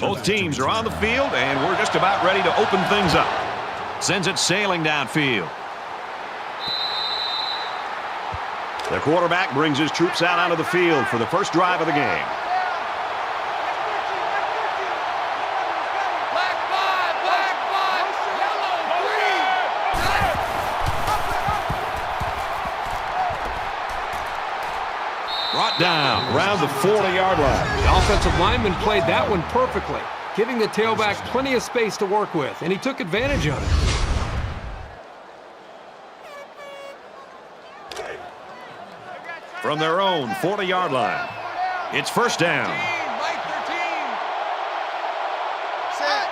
Both teams are on the field, and we're just about ready to open things up. Sends it sailing downfield. The quarterback brings his troops out onto the field for the first drive of the game. Brought down around the 40-yard line. The offensive lineman played that one perfectly, giving the tailback plenty of space to work with, and he took advantage of it. From their own 40-yard line, it's first down. Set.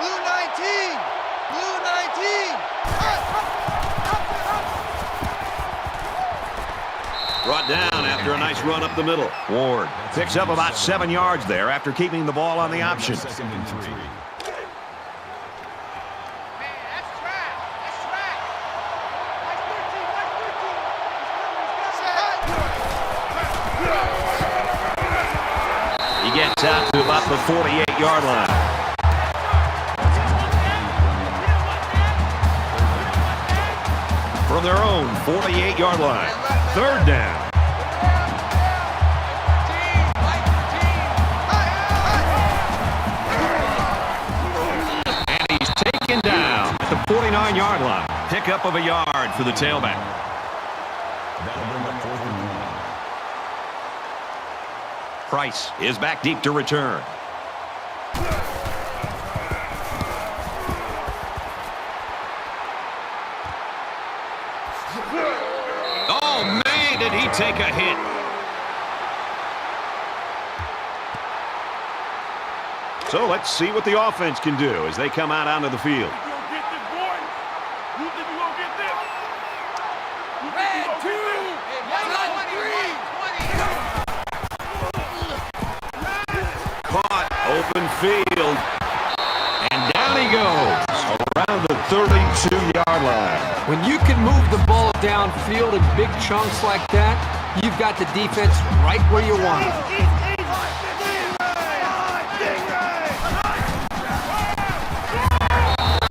Blue 19. Blue 19. Brought down after a nice run up the middle. Ward picks up about 7 yards there after keeping the ball on the option. Second and 3. He gets out to about the 48-yard line. From their own 48-yard line, third down. And he's taken down at the 49-yard line. Pickup of a yard for the tailback. That'll bring up 4th and 1. Price is back deep to return. Oh, man, did he take a hit. So let's see what the offense can do as they come out onto the field. Caught, open field, and down he goes around the 32-yard line. When you can move the ball downfield in big chunks like that, you've got the defense right where you want it.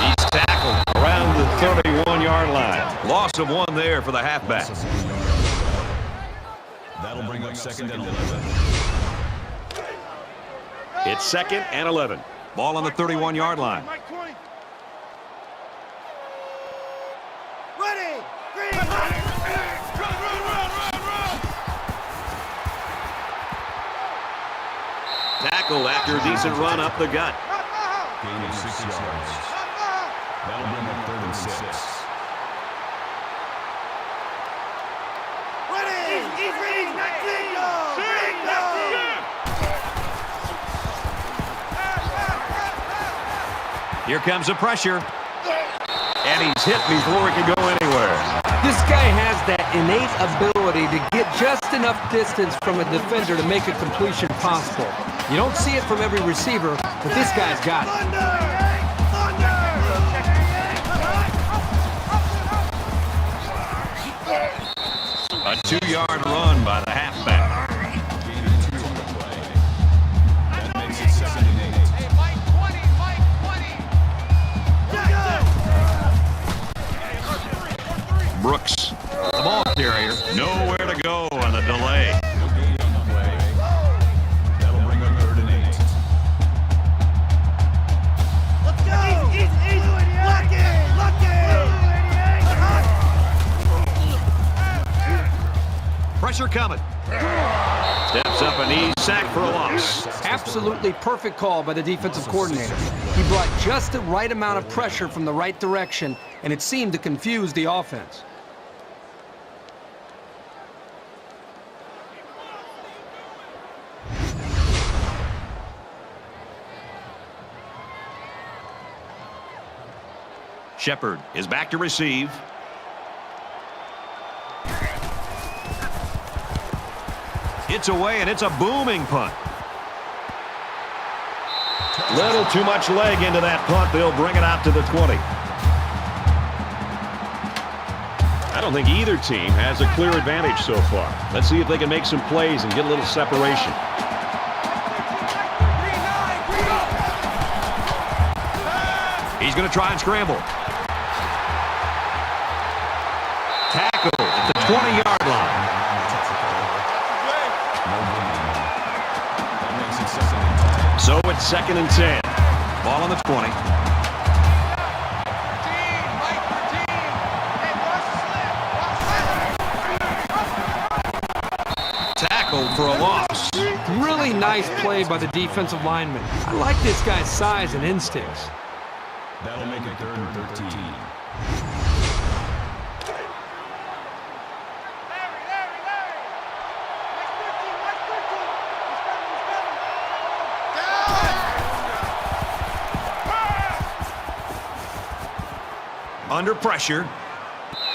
He's tackled around the 31-yard line. Loss of 1 there for the halfback. That'll bring up 2nd and 11. It's 2nd and 11. Ball on the 31-yard line. Ready. Green. Tackled after a decent run up the gut. Gain of 6 yards. That'll bring up 3rd and 6. Ready. Here comes the pressure. And he's hit before he can go anywhere. This guy has that innate ability to get just enough distance from a defender to make a completion possible. You don't see it from every receiver, but this guy's got it. A 2-yard run by the halfback. Gain of 2 on the play. That makes it 2nd and 8. Brooks, the ball carrier, nowhere to go on the delay. Gain on the play. That'll bring up 3rd and 8. Let's go. Pressure coming. Steps up and he's sacked for a loss. Absolutely perfect call by the defensive coordinator. He brought just the right amount of pressure from the right direction, and it seemed to confuse the offense. Shepard is back to receive. It's away, and it's a booming punt. Little too much leg into that punt. They'll bring it out to the 20. And don't think either team has a clear advantage so far. Let's see if they can make some plays and get a little separation. He's going to try and scramble. Tackle at the 20-yard line. So it's 2nd and 10. Ball on the 20. Tackled for a loss. Really nice play by the defensive lineman. I like this guy's size and instincts. That'll make it 3rd and 13. Under pressure.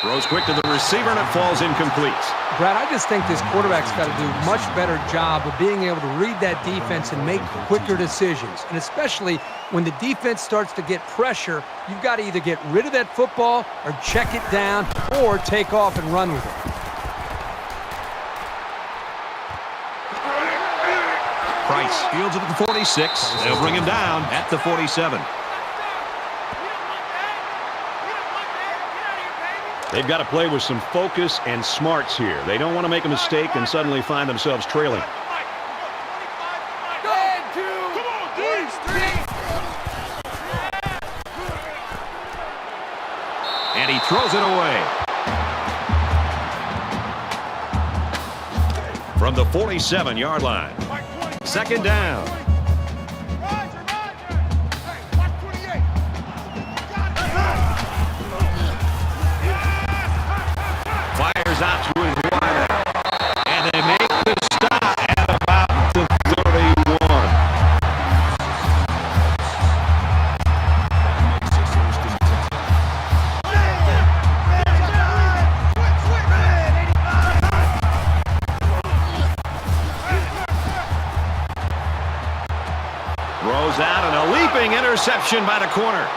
Throws quick to the receiver, and it falls incomplete. Brad, I just think this quarterback's got to do a much better job of being able to read that defense and make quicker decisions. And especially when the defense starts to get pressure, you've got to either get rid of that football or check it down or take off and run with it. Price fields it at the 46. They'll bring him down at the 47. They've got to play with some focus and smarts here. They don't want to make a mistake and suddenly find themselves trailing. And he throws it away. From the 47-yard line. 2nd down. Fires out to his wideout. And they make the stop at about the 31. Throws out and a leaping interception by the corner.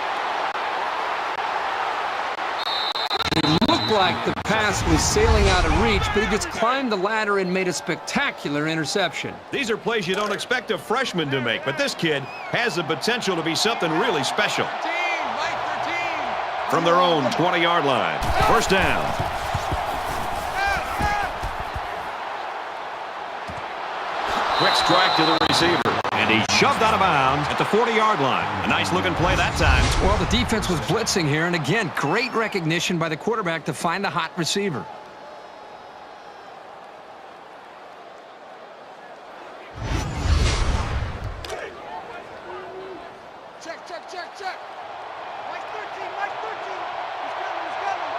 Like the pass was sailing out of reach, but he just climbed the ladder and made a spectacular interception. These are plays you don't expect a freshman to make, but this kid has the potential to be something really special. From their own 20-yard line. 1st down. Quick strike to the receiver. And he's shoved out of bounds at the 40-yard line. A nice-looking play that time. Well, the defense was blitzing here, and again, great recognition by the quarterback to find the hot receiver. Check, check, check, check. Mike 13, Mike 13. He's coming, he's coming.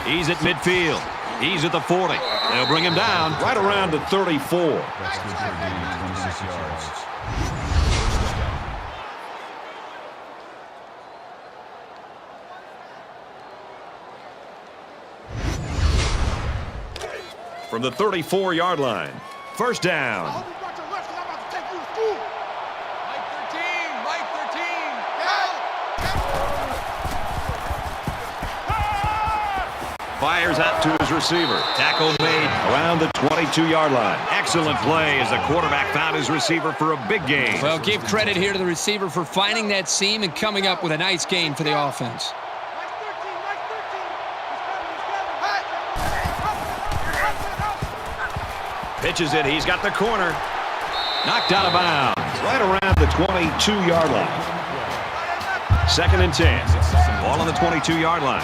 He's at midfield. He's at the 40. They'll bring him down right around the 34. That's good for a gain of 26 yards. From the 34-yard line. 1st down. I hope you brought your lunch because I'm about to take you to school. Mike 13, Mike 13. Fires out to his receiver. Tackle made around the 22-yard line. Excellent play as the quarterback found his receiver for a big gain. Well, give credit here to the receiver for finding that seam and coming up with a nice gain for the offense. Mike 13, Mike 13. Pitches it. He's got the corner. Knocked out of bounds. Right around the 22-yard line. 2nd and 10. Ball on the 22-yard line.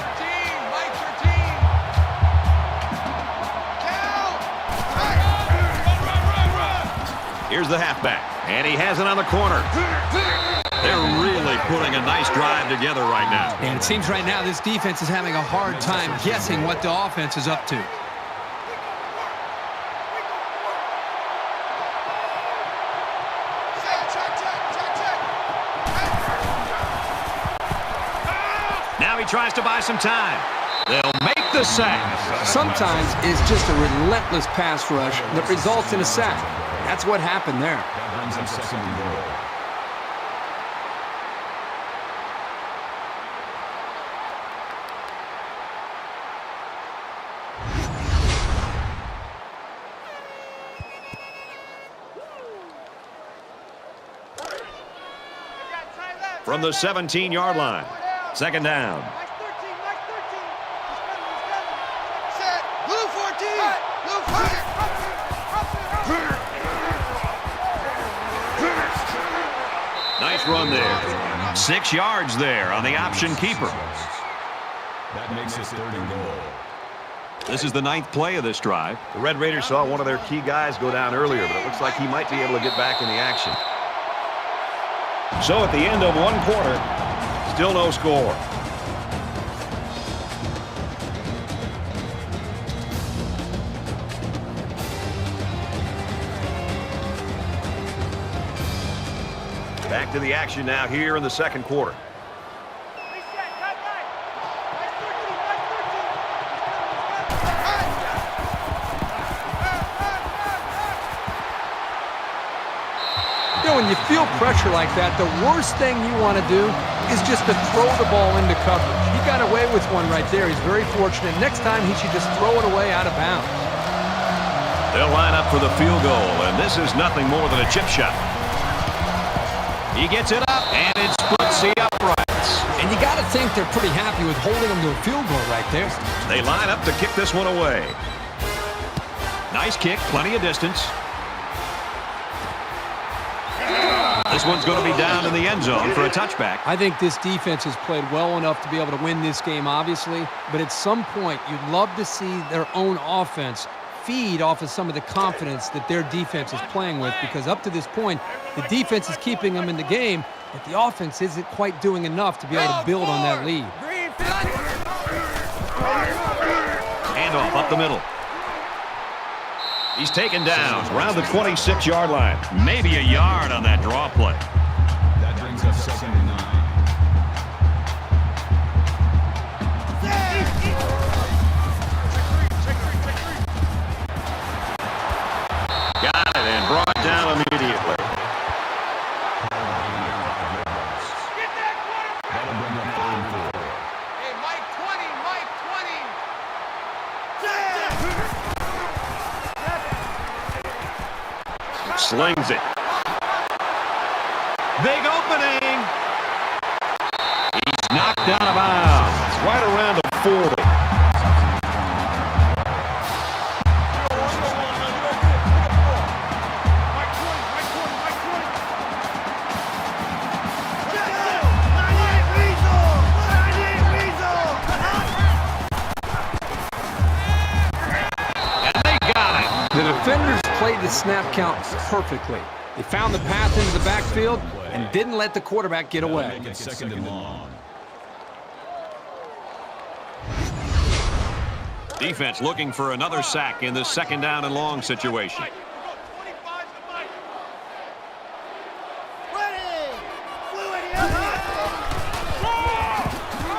Here's the halfback, and he has it on the corner. They're really putting a nice drive together right now. And it seems right now this defense is having a hard time guessing what the offense is up to. Now he tries to buy some time. They'll make the sack. Sometimes it's just a relentless pass rush that results in a sack. That's what happened there. That brings him 2nd and goal. from the 17-yard line. Second down. Set. Blue 14. Blue 14. Nice run there. 6 yards there on the option keeper. That makes it 3rd and goal. This is the 9th play of this drive. The Red Raiders saw one of their key guys go down earlier, but it looks like he might be able to get back in the action. So at the end of 1 quarter, still no score. Back to the action now here in the 2nd quarter. When you feel pressure like that, the worst thing you want to do is just to throw the ball into coverage. He got away with one right there. He's very fortunate. Next time, he should just throw it away out of bounds. They'll line up for the field goal, and this is nothing more than a chip shot. He gets it up, and it splits the uprights. And you got to think they're pretty happy with holding him to a field goal right there. They line up to kick this one away. Nice kick, plenty of distance. This one's going to be down in the end zone for a touchback. I think this defense has played well enough to be able to win this game, obviously. But at some point, you'd love to see their own offense feed off of some of the confidence that their defense is playing with. Because up to this point, the defense is keeping them in the game, but the offense isn't quite doing enough to be able to build on that lead. Handoff up the middle. He's taken down around the 26-yard line. Maybe a yard on that draw play. That brings up 2nd and 9. Got it and brought down immediately. That'll bring up 3rd and 4. Hey, Mike 20. Mike 20. Slings it. Big opening. He's knocked out of bounds. Right around the 40. And they got it. The defenders played the snap count perfectly. They found the path into the backfield and didn't let the quarterback get away. Make it 2nd and long. Defense looking for another sack in this 2nd down and long situation.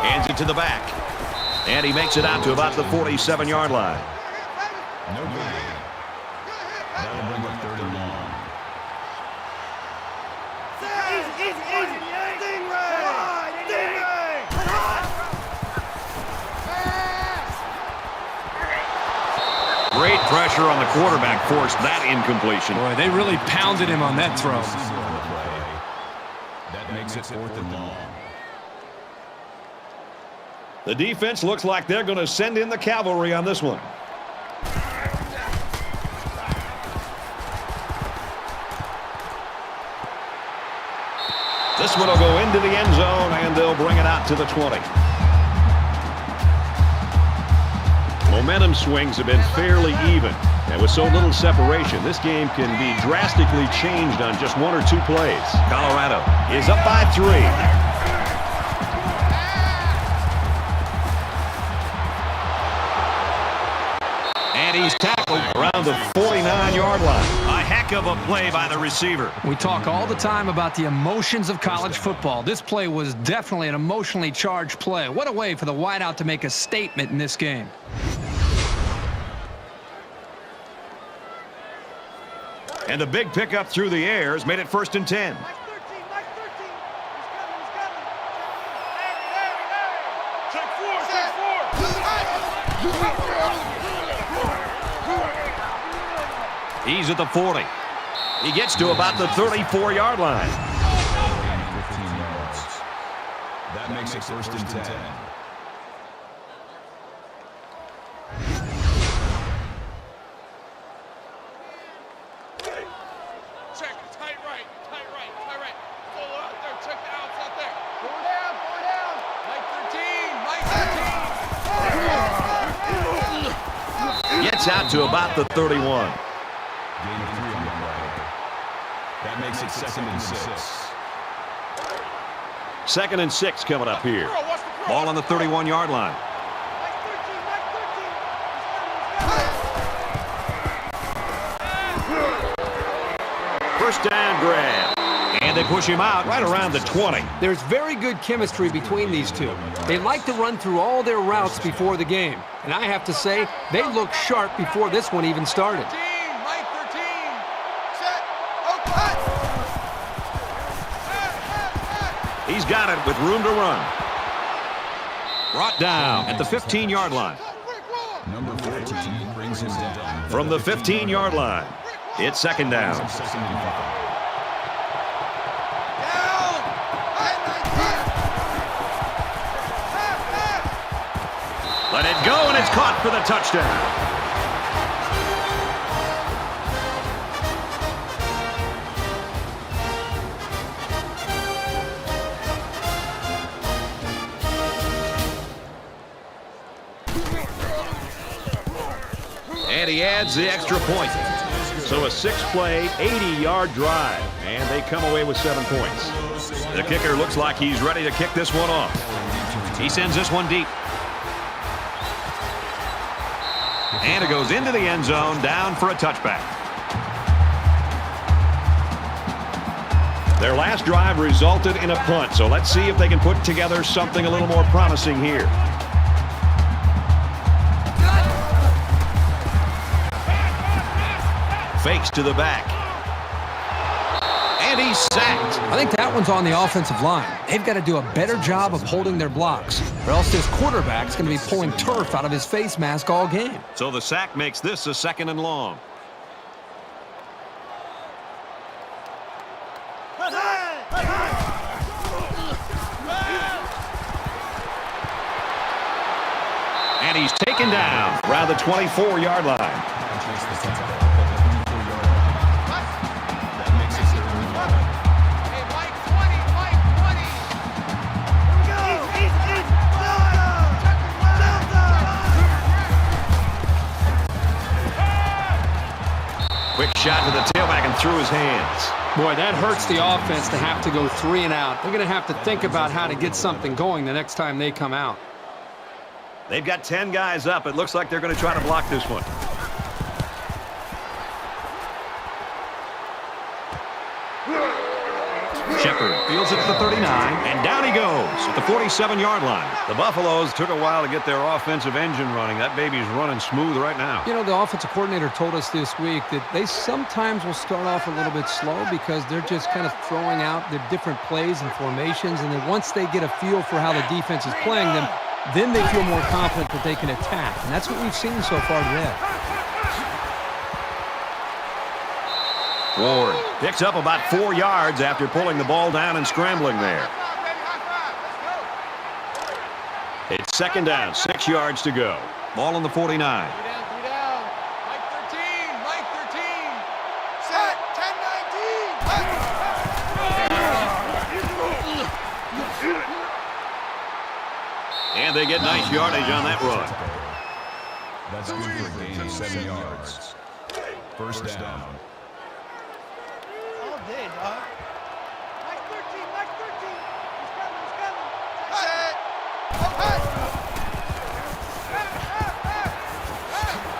Hands it to the back. And he makes it out to about the 47-yard line. No gain. That'll bring up 3rd and long. Great pressure on the quarterback forced that incompletion. Boy, they really pounded him on that throw. That makes it 4th and long. The defense looks like they're going to send in the cavalry on this one. This one will go into the end zone, and they'll bring it out to the 20. Momentum swings have been fairly even, and with so little separation, this game can be drastically changed on just 1 or 2 plays. Colorado is up by 3. And he's tackled around the 49-yard line. A heck of a play by the receiver. We talk all the time about the emotions of college football. This play was definitely an emotionally charged play. What a way for the wideout to make a statement in this game. And the big pickup through the air has made it 1st and 10. He's at the 40. He gets to about the 34-yard line. 15 yards. That makes it first and 10. Check, tight right, tight right, tight right. Pull out there, check the outs out there. Four down. Mike 13. Gets out to about the 31. Gain of 3 on the play. That makes it second and 6. 2nd and 6 coming up here. Ball on the 31-yard line. First down grab. And they push him out right around the 20. There's very good chemistry between these two. They like to run through all their routes before the game. And I have to say, they look sharp before this one even started. Mike 13. Set. Oh, cut. He's got it with room to run. Brought down at the 15-yard line. Number 14 brings him down. From the 15-yard line, it's second down. Second and 5. Let it go, and it's caught for the touchdown. And he adds the extra point. So a 6-play, 80-yard drive, and they come away with 7 points. The kicker looks like he's ready to kick this one off. He sends this one deep. And it goes into the end zone, down for a touchback. Their last drive resulted in a punt, so let's see if they can put together something a little more promising here. Fakes to the back. And he's sacked. I think that one's on the offensive line. They've got to do a better job of holding their blocks, or else this quarterback's going to be pulling turf out of his face mask all game. So the sack makes this a 2nd and long. And he's taken down around the 24-yard line. Quick shot to the tailback and through his hands. Boy, that hurts the offense to have to go 3 and out. They're going to have to think about how to get something going the next time they come out. They've got 10 guys up. It looks like they're going to try to block this one. Shepard fields it to the 39, and down he goes at the 47-yard line. The Buffaloes took a while to get their offensive engine running. That baby's running smooth right now. You know, the offensive coordinator told us this week that they sometimes will start off a little bit slow because they're just kind of throwing out the different plays and formations, and then once they get a feel for how the defense is playing them, then they feel more confident that they can attack. And that's what we've seen so far today. Ward picks up about 4 yards after pulling the ball down and scrambling there. It's second down, 6 yards to go. Ball on the 49. Three down. Mike 13. Mike 13. Set. 10-19. And they get nice yardage on that run. That's good for a gain of 7 yards. First down. All day, dog. Mike 13. Mike 13. He's coming. Set.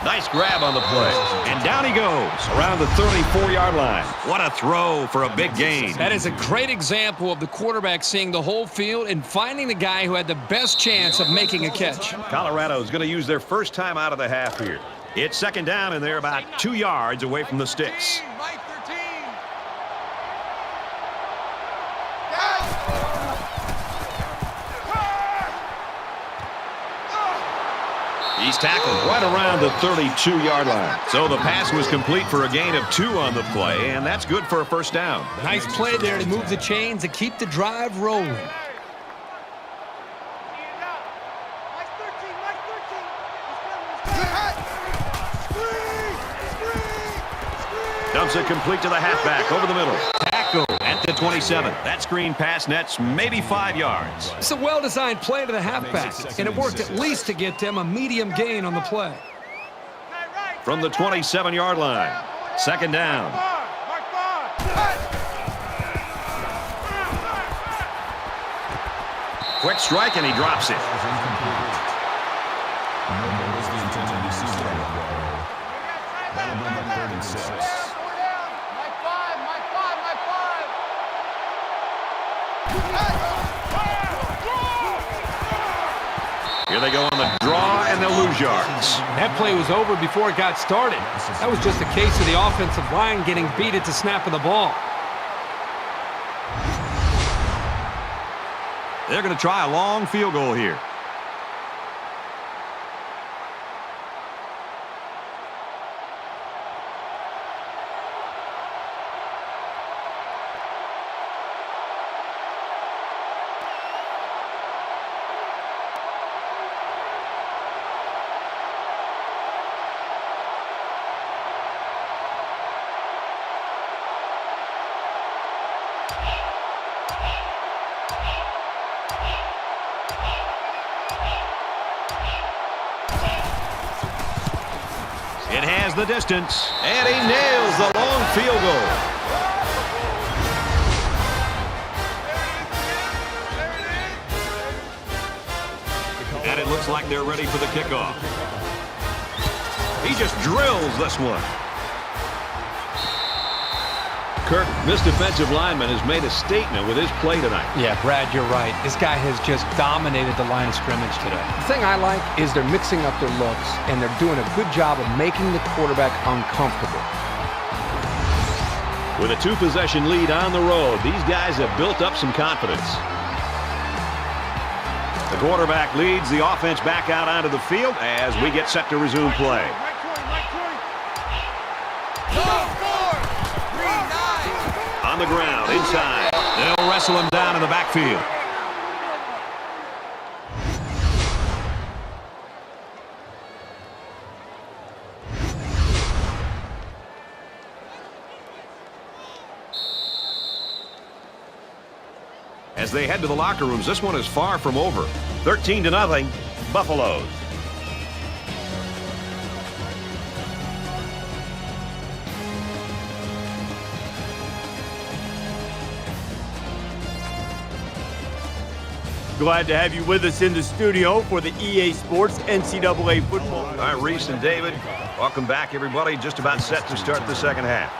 Nice grab on the play. And down he goes around the 34-yard line. What a throw for a big gain. That is a great example of the quarterback seeing the whole field and finding the guy who had the best chance of making a catch. Colorado is going to use their first time out of the half here. It's second down, and they're about 2 yards away from the sticks. Mike 13. He's tackled right around the 32-yard line. So the pass was complete for a gain of 2 on the play, and that's good for a first down. Nice play there to move the chains and keep the drive rolling. it complete to the halfback over the middle. Tackle at the 27. That screen pass nets maybe 5 yards. It's a well-designed play to the halfback, and it worked at least to get them a medium gain on the play. From the 27-yard line. Second down. Quick strike, and he drops it. Here they go on the draw, and they'll lose yards. That play was over before it got started. That was just a case of the offensive line getting beat at the snap of the ball. They're going to try a long field goal here. It has the distance, and he nails the long field goal. And it looks like they're ready for the kickoff. He just drills this one. Kirk, this defensive lineman has made a statement with his play tonight. Yeah, Brad, you're right. This guy has just dominated the line of scrimmage today. The thing I like is they're mixing up their looks, and they're doing a good job of making the quarterback uncomfortable. With a 2-possession lead on the road, these guys have built up some confidence. The quarterback leads the offense back out onto the field as we get set to resume play. On the ground, inside. They'll wrestle him down in the backfield. As they head to the locker rooms, this one is far from over. 13-0, Buffaloes. Glad to have you with us in the studio for the EA Sports NCAA football. All right, Reese and David, welcome back, everybody. Just about set to start the second half.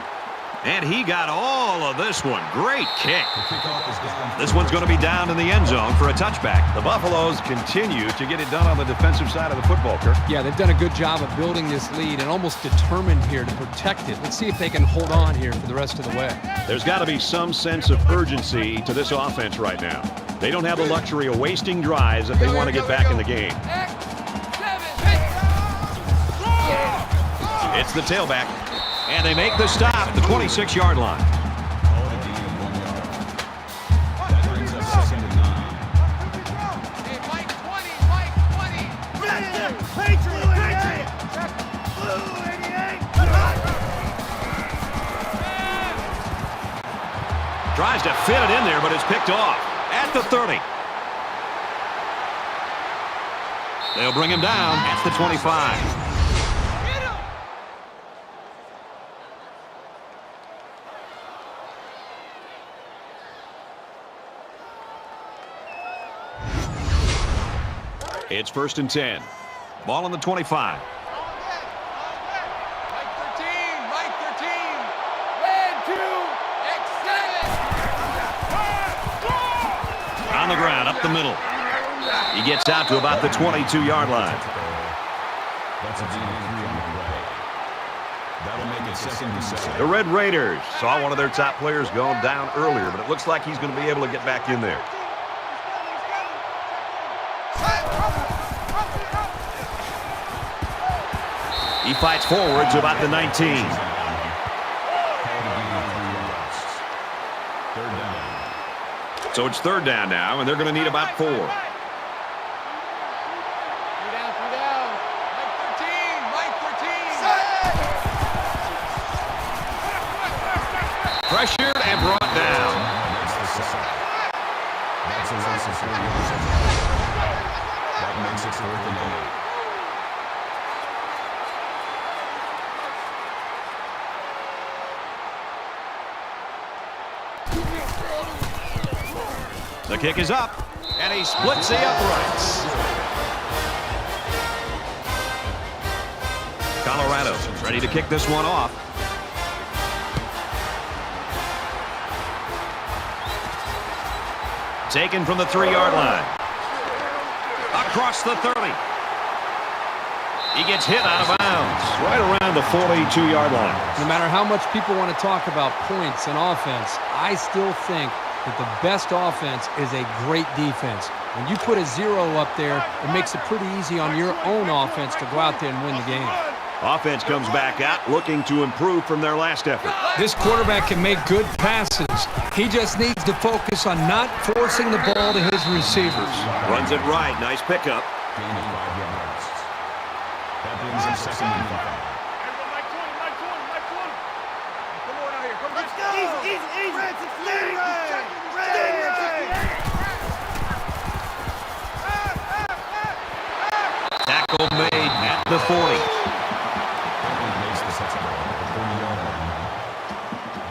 And he got all of this one. Great kick. This one's going to be down in the end zone for a touchback. The Buffaloes continue to get it done on the defensive side of the football, Kirk. Yeah, they've done a good job of building this lead and almost determined here to protect it. Let's see if they can hold on here for the rest of the way. There's got to be some sense of urgency to this offense right now. They don't have the luxury of wasting drives if they want to get back in the game. It's the tailback, and they make the stop at the 26-yard line. Tries to fit it in there, but it's picked off at the 30. They'll bring him down at the 25. It's 1st and 10. Ball on the 25. On the ground, up the middle. He gets out to about the 22-yard line. That's a gain of 3 on the play. That'll make it 2nd and 7. The Red Raiders saw one of their top players go down earlier, but it looks like he's going to be able to get back in there. He fights forward to about the 19. So it's 3rd down now, and they're going to need about 4. That makes it 4th and 8. The kick is up, and he splits the uprights. Colorado ready to kick this one off. Taken from the 3-yard line. Across the 30. He gets hit out of bounds. Right around the 42-yard line. No matter how much people want to talk about points and offense, I still think that the best offense is a great defense. When you put a 0 up there, it makes it pretty easy on your own offense to go out there and win the game. Offense comes back out looking to improve from their last effort. This quarterback can make good passes. He just needs to focus on not forcing the ball to his receivers. Runs it right. Nice pickup. Gain of 5 yards. That brings him 2nd and 5. Let's go! Easy! Tackle made at the 40.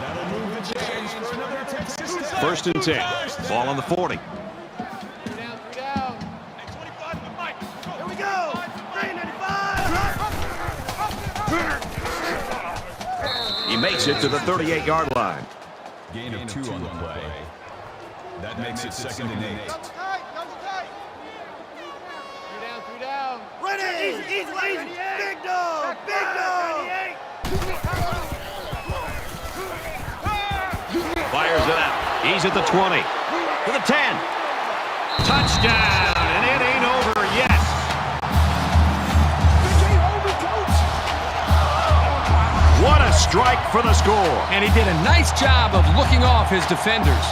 That'll move the chains for another Texas touchdown. 1st and 10. Ball on the 40. Down. Hey, 25 to Mike. Here we go. 395. He makes it to the 38-yard line. Gain of 2 on the play. That makes it 2nd and 8. Double tight. 3 down. Ready. Easy. Big dog. Fires it out. He's at the 20. To the 10. Touchdown. And it ain't over yet. What a strike for the score. And he did a nice job of looking off his defenders.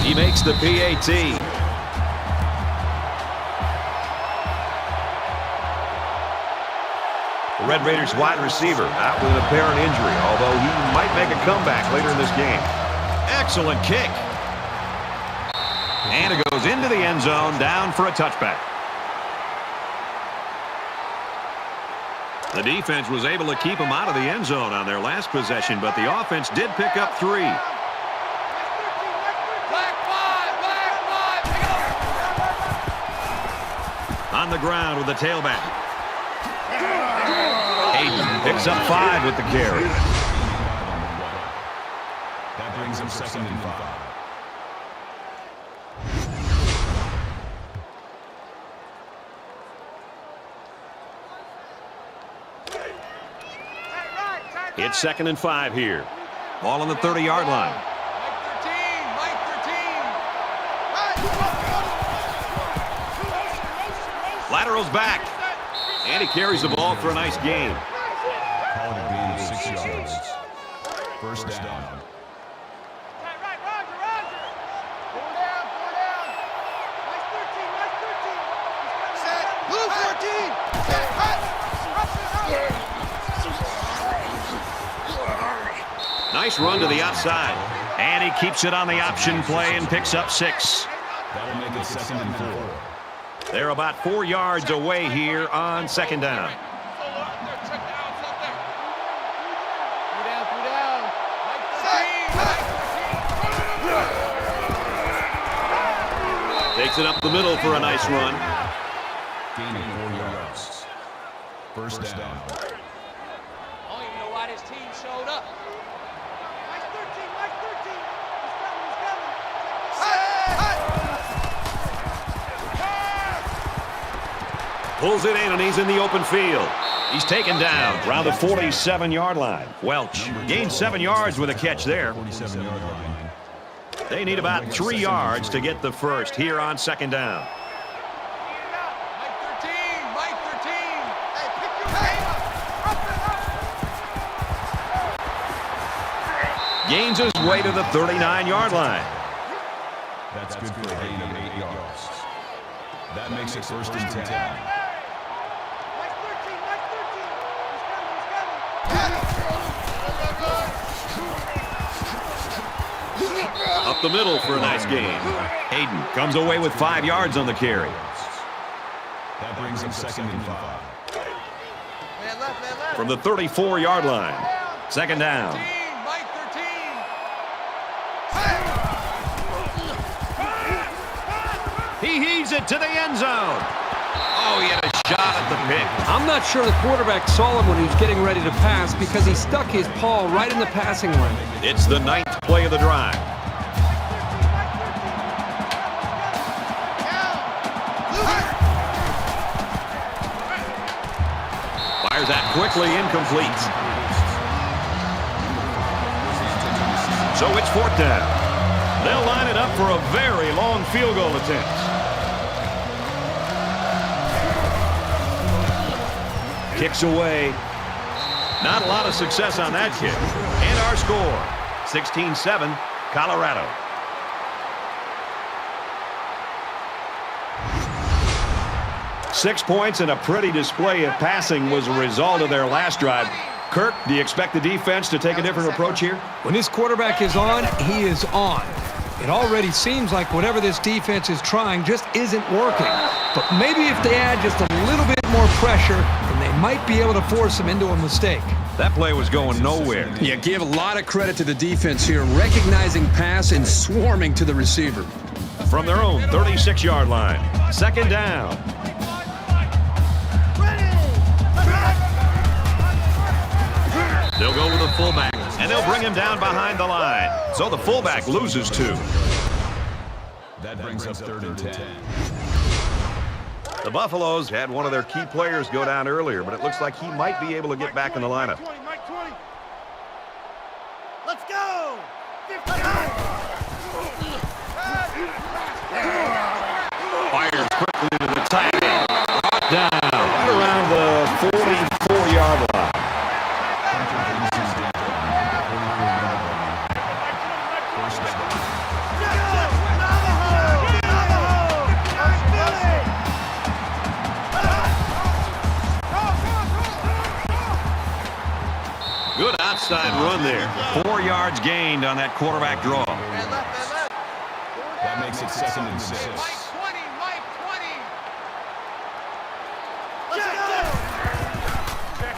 He makes the PAT. The Red Raiders wide receiver out with an apparent injury, although he might make a comeback later in this game. Excellent kick. And it goes into the end zone, down for a touchback. The defense was able to keep him out of the end zone on their last possession, but the offense did pick up 3. On the ground with the tailback. Hayden picks up 5 with the carry. That brings him 2nd and 5. It's 2nd and 5 here. Ball on the 30-yard line. Mike 13. Laterals back. And he carries the ball for a nice gain. Call it a gain of 6 yards. 1st down. Right, Roger. 4 down. Mike 13. Set. Blue 14. Set. Nice run to the outside. And he keeps it on the option play and picks up 6. That'll make it 2nd and 4. They're about 4 yards away here on 2nd down. Takes it up the middle for a nice run. Gain of 4 yards. 1st down. I don't even know why this team showed up. Mike 13. Pulls it in, and he's in the open field. He's taken down around the 47-yard line. Welch gained 7 yards with a catch there. 47-yard line. They need about 3 yards to get the first here on 2nd down. Mike 13. Hey, pick your head up. Gains his way to the 39-yard line. That's good for a gain of 8 yards. That makes it first and 10. Up the middle for a nice gain. Hayden comes away with 5 yards on the carry. That brings him second and 5. From the 34-yard line. Second down. Mike 13. He heaves it to the end zone. Oh, he had a shot at the pick. I'm not sure the quarterback saw him when he was getting ready to pass because he stuck his paw right in the passing lane. It's the 9th play of the drive. Fires that quickly, incomplete. So it's 4th down. They'll line it up for a very long field goal attempt. Kicks away. Not a lot of success on that kick. And our score, 16-7, Colorado. Six points and a pretty display of passing was a result of their last drive. Kirk, do you expect the defense to take a different approach here? When this quarterback is on, he is on. It already seems like whatever this defense is trying just isn't working. But maybe if they add just a little bit more pressure, then they might be able to force him into a mistake. That play was going nowhere. Yeah, give a lot of credit to the defense here, recognizing pass and swarming to the receiver. From their own 36-yard line. Second down. They'll go with the fullback, and they'll bring him down behind the line. So the fullback loses 2. That brings up 3rd and 10. The Buffaloes had one of their key players go down earlier, but it looks like he might be able to get back in the lineup. Mike 20. Let's go. 59. Fires quickly to the tight end. Brought down right around the 44-yard line. Good outside run there. 4 yards gained on that quarterback draw. That makes it second and 6. Mike 20. Mike 20. Let's go. Check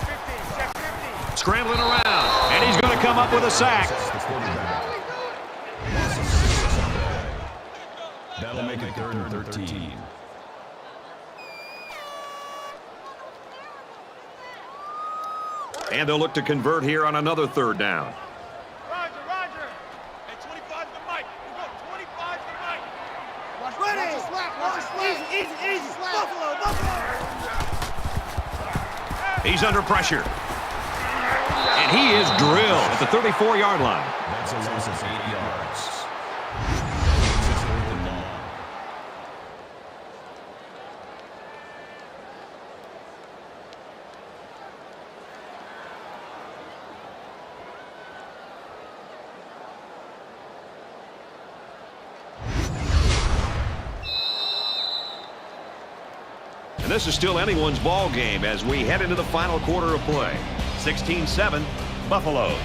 50. Scrambling around, and he's going to come up with a sack. That'll make it 3rd and 13. And they'll look to convert here on another 3rd down. Roger. Hey, 25 to Mike. We go 25 to Mike. Ready. Easy. Buffalo. He's under pressure. And he is drilled at the 34-yard line. That's a loss of 8 yards. And this is still anyone's ball game as we head into the final quarter of play. 16-7, Buffalo.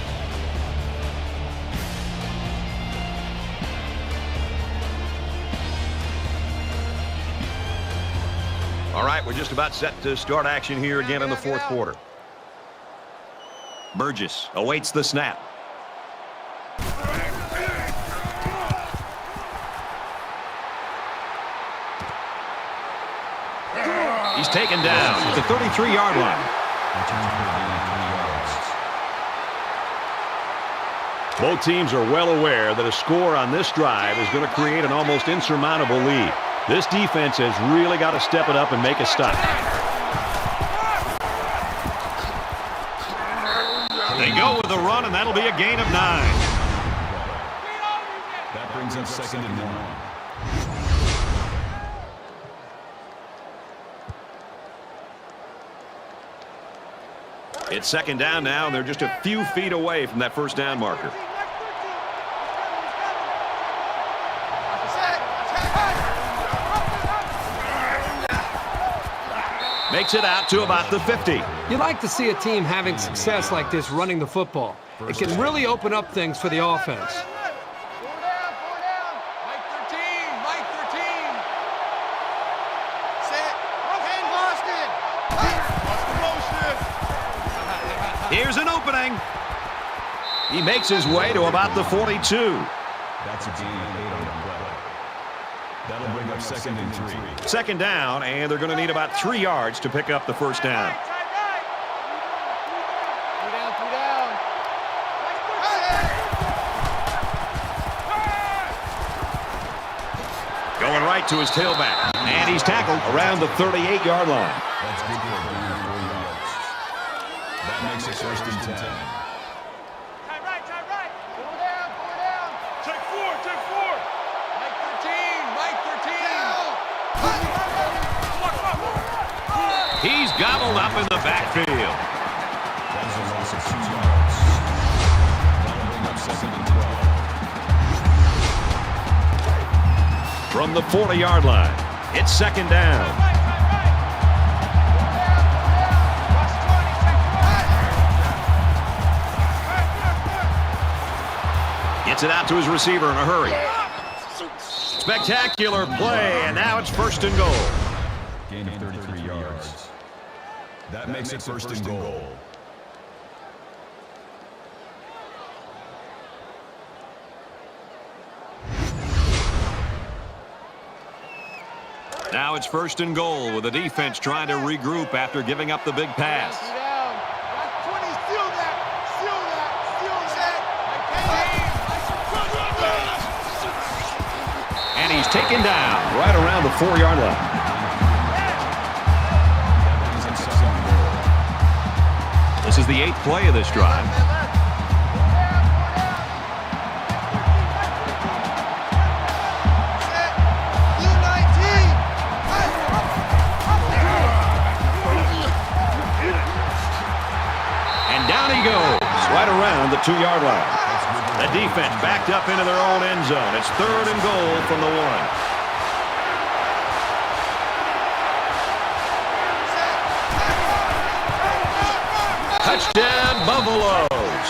All right, we're just about set to start action here again in the 4th quarter. Burgess awaits the snap. He's taken down at the 33-yard line. Both teams are well aware that a score on this drive is going to create an almost insurmountable lead. This defense has really got to step it up and make a stop. They go with the run, and that'll be a gain of 9. That brings up 2nd and 1. It's 2nd down now, and they're just a few feet away from that 1st down marker. Set. Makes it out to about the 50. You like to see a team having success like this running the football. It can really open up things for the offense. Four down. Mike 13. Mike 13. Set. Kane Boston. Boston motion. Here's an opening. He makes his way to about the 42. That's a gain of 8 on the play. That'll bring up 2nd and 3. Second down, and they're going to need about 3 yards to pick up the first down. Three down. Going right to his tailback. And he's tackled around the 38-yard line. That's good for a gain of 4 yards. That makes it 1st and 10. Tie right. Four down. Take four. Mike 13. He's gobbled up in the backfield. That is a loss of 2 yards. That'll bring up 2nd and 12. From the 40-yard line, it's second down. Gets it out to his receiver in a hurry. Spectacular play, and now it's 1st and goal. Gain of 33 yards. That makes it 1st and goal. Now it's 1st and goal with the defense trying to regroup after giving up the big pass. Two down. Mike 20. Seal that. And he's taken down right around the 4-yard line. That brings up 2nd and goal. This is the 8th play of this drive. And down he goes, right around the 2-yard line. The defense backed up into their own end zone. It's 3rd and goal from the 1. Touchdown, Buffaloes.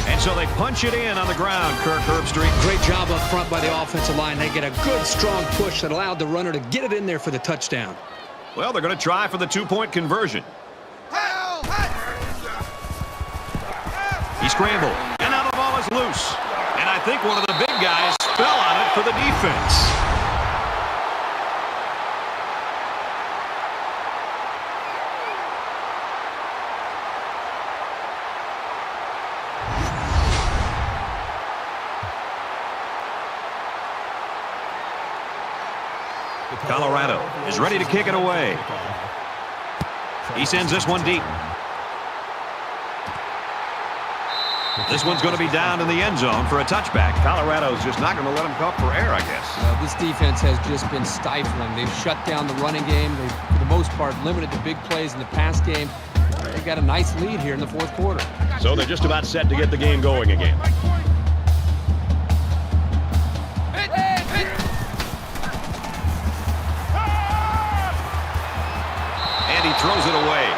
And so they punch it in on the ground, Kirk Herbstreit. Great job up front by the offensive line. They get a good, strong push that allowed the runner to get it in there for the touchdown. Well, they're going to try for the 2-point conversion. He scrambled, and now the ball is loose. And I think one of the big guys fell on it for the defense. Colorado is ready to kick it away. He sends this one deep. This one's going to be down in the end zone for a touchback. Colorado's just not going to let him come up for air, I guess. This defense has just been stifling. They've shut down the running game. They've, for the most part, limited the big plays in the pass game. They got a nice lead here in the 4th quarter. So they're just about set to get the game going again. And he throws it away.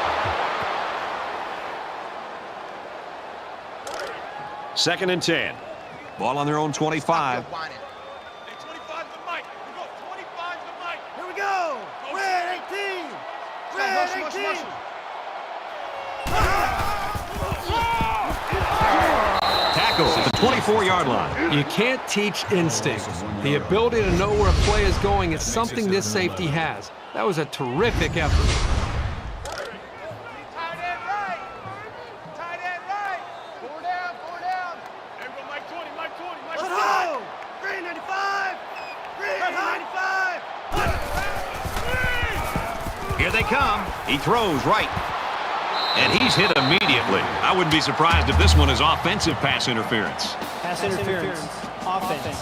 2nd and 10. Ball on their own 25. Hey, 25 to Mike. We go 25 to Mike. Here we go. Red 18. Red 18. Tackles at the 24-yard line. You can't teach instinct. The ability to know where a play is going is something this safety has. That was a terrific effort. Tight end right. Tight end right. Four down. There we go, Mike 20. Mike 20. Let's go. Green 95. Green 95. Here they come. He throws right. And he's hit immediately. I wouldn't be surprised if this one is offensive pass interference. Pass interference. Offense.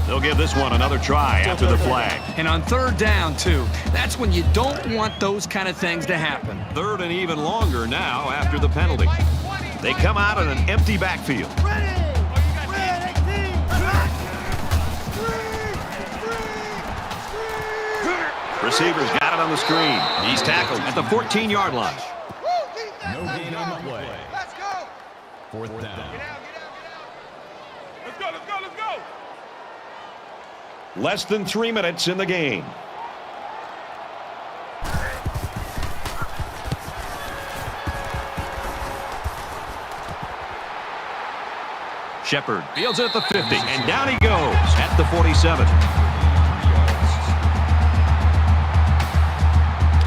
They'll give this one another try after the flag. And on 3rd down, too. That's when you don't want those kind of things to happen. 3rd and even longer now after the penalty. Mike 20. They come out in an empty backfield. Receiver's got it on the screen. He's tackled at the 14-yard line. No gain on the play. Let's go. Fourth down. Get out. Let's go. Less than 3 minutes in the game. Shepard fields it at the 50, and down he goes at the 47.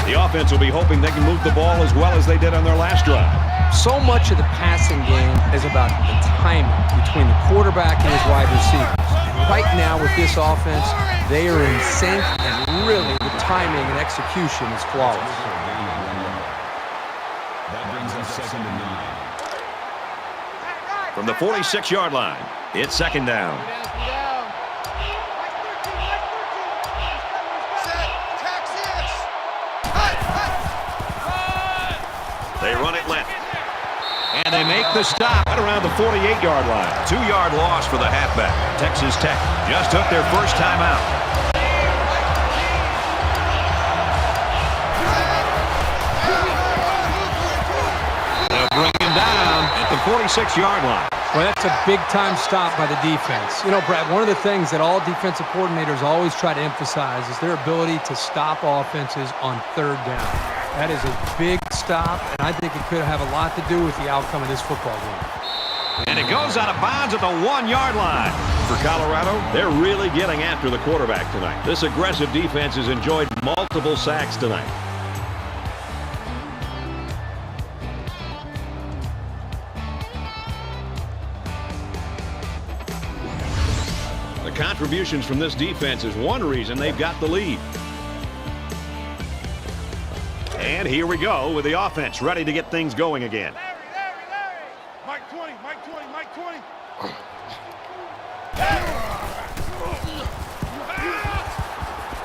The offense will be hoping they can move the ball as well as they did on their last drive. So much of the passing game is about the timing between the quarterback and his wide receivers. And right now with this offense, they are in sync, and really the timing and execution is flawless. That brings us second and 9. From the 46-yard line, it's second down. They run it left. And they make the stop at around the 48-yard line. 2-yard loss for the halfback. Texas Tech just took their first time out. Bring him down at the 46-yard line. Well, that's a big-time stop by the defense. You know, Brad, one of the things that all defensive coordinators always try to emphasize is their ability to stop offenses on third down. That is a big stop, and I think it could have a lot to do with the outcome of this football game. And it goes out of bounds at the 1-yard line. For Colorado, they're really getting after the quarterback tonight. This aggressive defense has enjoyed multiple sacks tonight. Contributions from this defense is one reason they've got the lead. And here we go with the offense ready to get things going again. Larry. Mike 20.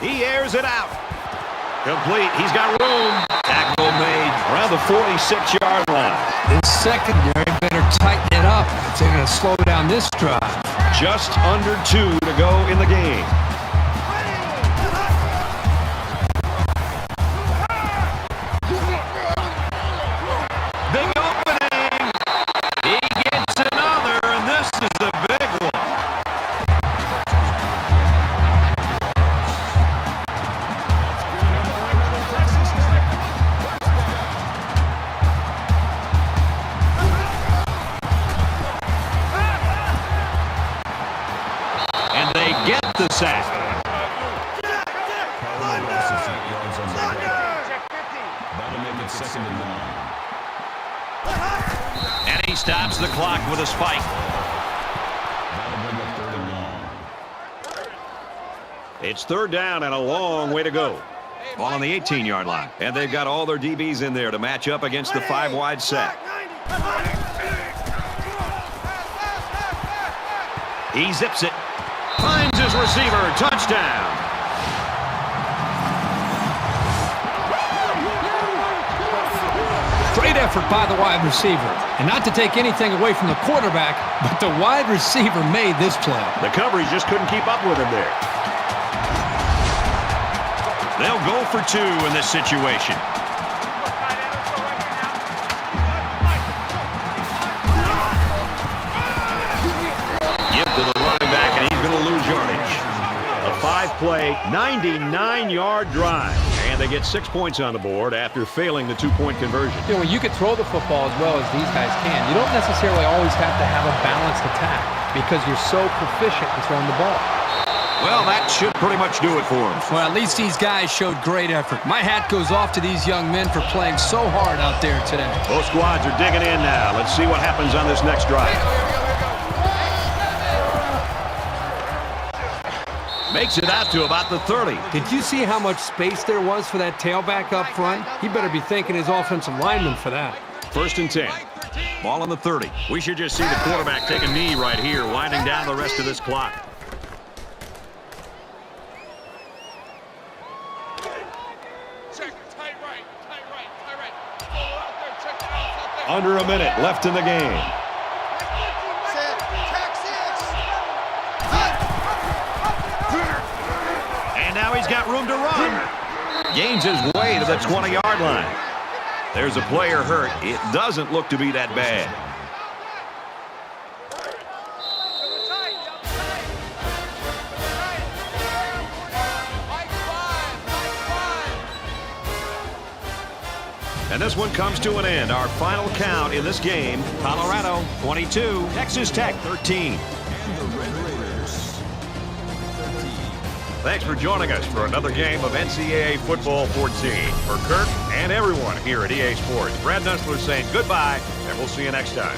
He airs it out. Complete. He's got room. Tackle made around the 46-yard line. This secondary better tighten it up if they're going to slow down this drive. Just under 2 to go in the game. Big opening. He gets another, and this is the big one. And they get the sack. That'll make it second and 9. And he stops the clock with a spike. That'll bring up third and long. It's third down and a long way to go. Ball on the 18-yard line. And they've got all their DBs in there to match up against the 5-wide set. He zips it. Finds his receiver. Touchdown. Great effort by the wide receiver. And not to take anything away from the quarterback, but the wide receiver made this play. The coverage just couldn't keep up with him there. They'll go for 2 in this situation. Give to the running back, and he's going to lose yardage. A 5-play, 99-yard drive. And they get 6 points on the board after failing the 2-point conversion. You know, when you can throw the football as well as these guys can, you don't necessarily always have to have a balanced attack because you're so proficient in throwing the ball. Well, that should pretty much do it for them. Well, at least these guys showed great effort. My hat goes off to these young men for playing so hard out there today. Both squads are digging in now. Let's see what happens on this next drive. Makes it out to about the 30. Did you see how much space there was for that tailback up front? He better be thanking his offensive lineman for that. First and 10. Ball on the 30. We should just see the quarterback take a knee right here, winding down the rest of this clock. Under a minute left in the game. And now he's got room to run. Gains his way to the 20-yard line. There's a player hurt. It doesn't look to be that bad. And this one comes to an end. Our final count in this game, Colorado 22, Texas Tech 13. And the Red Raiders 13. Thanks for joining us for another game of NCAA Football 14. For Kirk and everyone here at EA Sports, Brad Nessler saying goodbye, and we'll see you next time.